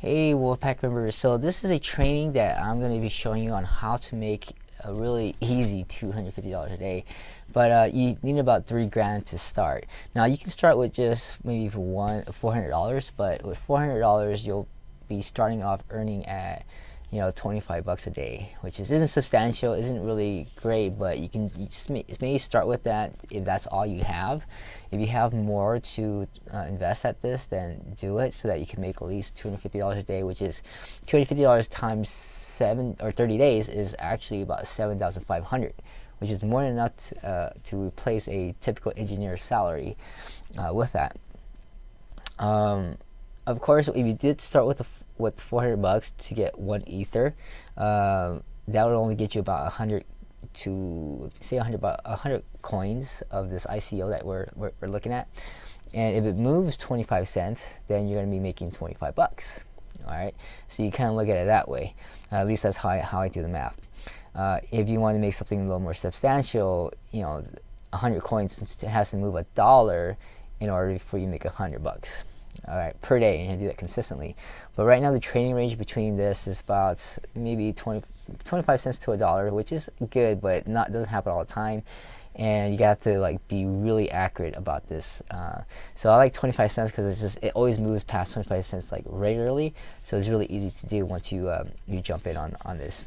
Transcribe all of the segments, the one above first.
Hey Wolfpack members, so this is a training that I'm going to be showing you on how to make a really easy $250 a day, but you need about $3 grand to start. Now you can start with just maybe $400, but with $400 you'll be starting off earning at 25 bucks a day, which isn't substantial, isn't really great, but you just maybe start with that if that's all you have. If you have more to invest at this, then do it so that you can make at least $250 a day, which is $250 times 7 or 30 days is actually about 7,500, which is more than enough to replace a typical engineer's salary with that. Of course, if you did start with 400 bucks to get 1 ether, that would only get you about 100 to say 100 coins of this ICO that we're looking at. And if it moves 25 cents, then you're going to be making 25 bucks. All right, so you kind of look at it that way. At least that's how I do the math. If you want to make something a little more substantial, 100 coins has to move $1 in order for you to make 100 bucks. All right, per day, and do that consistently. But right now the trading range between this is about maybe 25 cents to $1, which is good, but doesn't happen all the time, and you got to be really accurate about this. So I like 25 cents because it always moves past 25 cents regularly, so it's really easy to do once you jump in on this.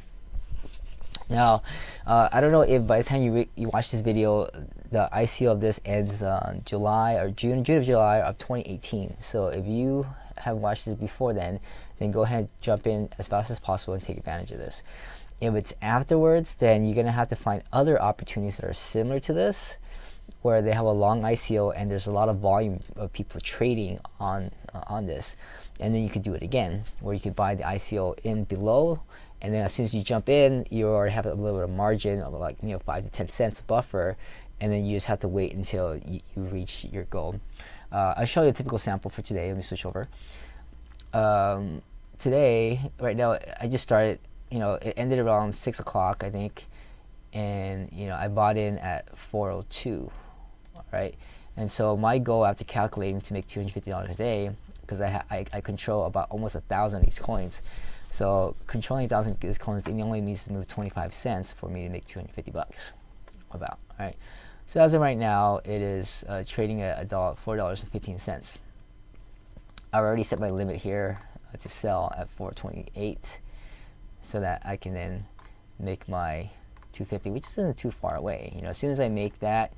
Now, I don't know if by the time you watch this video, the ICO of this ends on July or June of July of 2018. So if you have watched this before then go ahead and jump in as fast as possible and take advantage of this. If it's afterwards, then you're going to have to find other opportunities that are similar to this, where they have a long ICO and there's a lot of volume of people trading on this. And then you could do it again, where you could buy the ICO in below, and then as soon as you jump in, you already have a little bit of margin of 5 to 10 cents buffer, and then you just have to wait until you reach your goal. I'll show you a typical sample for today. Let me switch over. Today, right now, I just started. It ended around 6 o'clock, I think, and I bought in at 4:02. All right, and so my goal after calculating to make $250 a day, because I control about almost 1,000 of these coins. So controlling 1,000 of these coins, it only needs to move 25 cents for me to make 250 bucks. About, all right. So as of right now, it is trading at $4.15. I already set my limit here to sell at 4.28, so that I can then make my 250, which isn't too far away. As soon as I make that,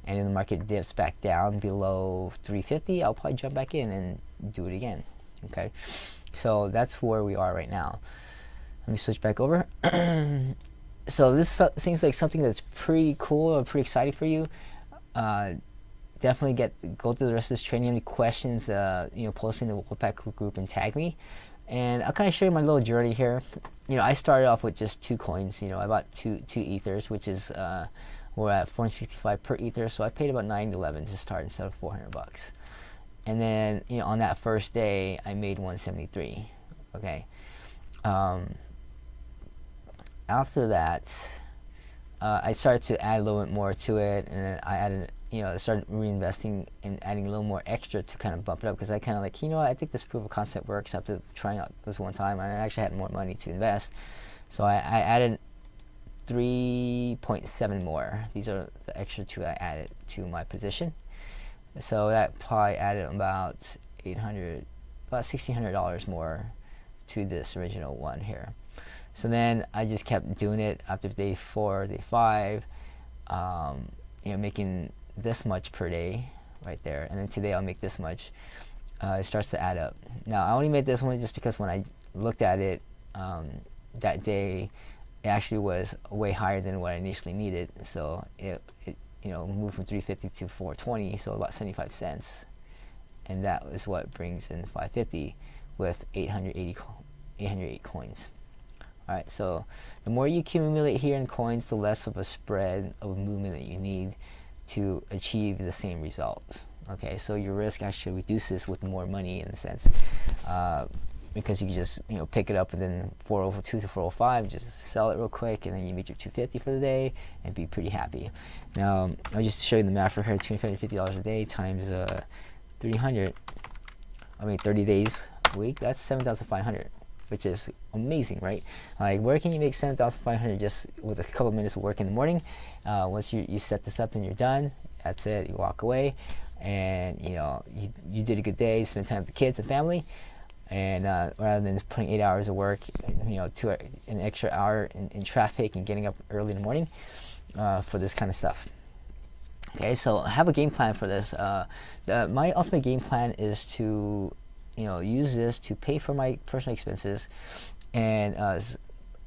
and then the market dips back down below 350, I'll probably jump back in and do it again. Okay, so that's where we are right now. Let me switch back over. So this seems like something that's pretty cool or pretty exciting for you. Definitely go through the rest of this training. Any questions, post in the Wolfpack group and tag me. And I'll kind of show you my little journey here. I started off with just 2 coins. I bought two ethers, which is we're at 465 per ether, so I paid about $9.11 to start instead of 400 bucks. And then on that first day, I made 173. Okay. After that, I started to add a little bit more to it, and then I added, I started reinvesting and adding a little more extra to kind of bump it up, because I kind of I think this proof of concept works after trying out this one time, and I actually had more money to invest. So I added 3.7 more. These are the extra 2 I added to my position. So that probably added about $1,600 more to this original one here. So then I just kept doing it after day 4, day 5, making this much per day right there. And then today I'll make this much. It starts to add up. Now I only made this one just because when I looked at it that day, it actually was way higher than what I initially needed. So it moved from 350 to 420, so about 75 cents. And that is what brings in 550 with 808 coins. Alright, so the more you accumulate here in coins, the less of a spread of movement that you need to achieve the same results. Okay, so your risk actually reduces with more money in a sense, because you can just pick it up and then 402 to 405, just sell it real quick, and then you make your 250 for the day and be pretty happy. Now I'll just show you the math for here. $250 a day times 300. I mean 30 days. week, that's 7,500, which is amazing, right? Like, where can you make 7,500 just with a couple minutes of work in the morning? Once you set this up and you're done, that's it. You walk away, and you did a good day, spend time with the kids and family, and rather than just putting 8 hours of work, to an extra hour in traffic and getting up early in the morning for this kind of stuff. Okay, so I have a game plan for this. My ultimate game plan is to use this to pay for my personal expenses and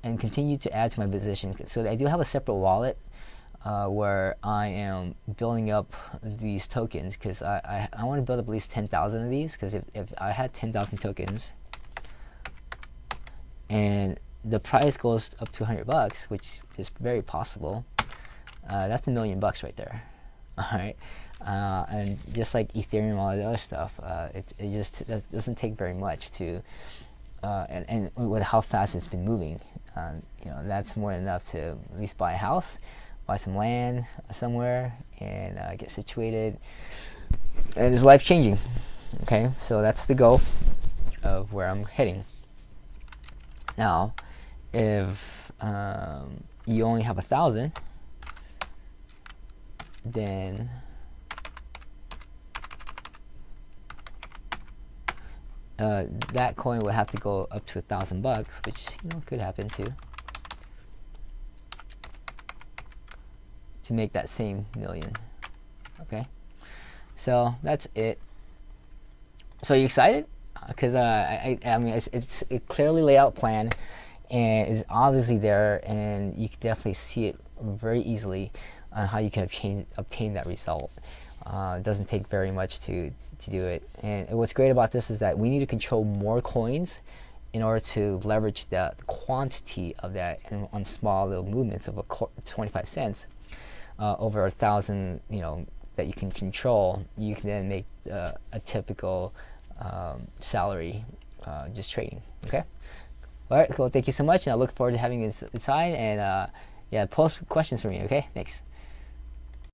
continue to add to my position. So I do have a separate wallet where I am building up these tokens, because I want to build up at least 10,000 of these, because if I had 10,000 tokens and the price goes up to $100, which is very possible, that's $1 million right there. All right. And just like Ethereum and all the other stuff, it just doesn't take very much to, and with how fast it's been moving, that's more than enough to at least buy a house, buy some land somewhere, and get situated, and it's life changing. Okay, so that's the goal of where I'm heading. Now, if you only have 1,000, then that coin would have to go up to $1,000, which could happen too, to make that same million. Okay, so that's it. So you excited? Because I mean, it's a clearly laid out plan, and it's obviously there, and you can definitely see it very easily on how you can obtain that result. It doesn't take very much to do it. And what's great about this is that we need to control more coins in order to leverage the quantity of that on small little movements of 25 cents over 1,000, that you can control. You can then make a typical salary just trading. Okay. All right. Cool. Thank you so much, and I look forward to having you inside. And yeah, post questions for me. Okay. Thanks.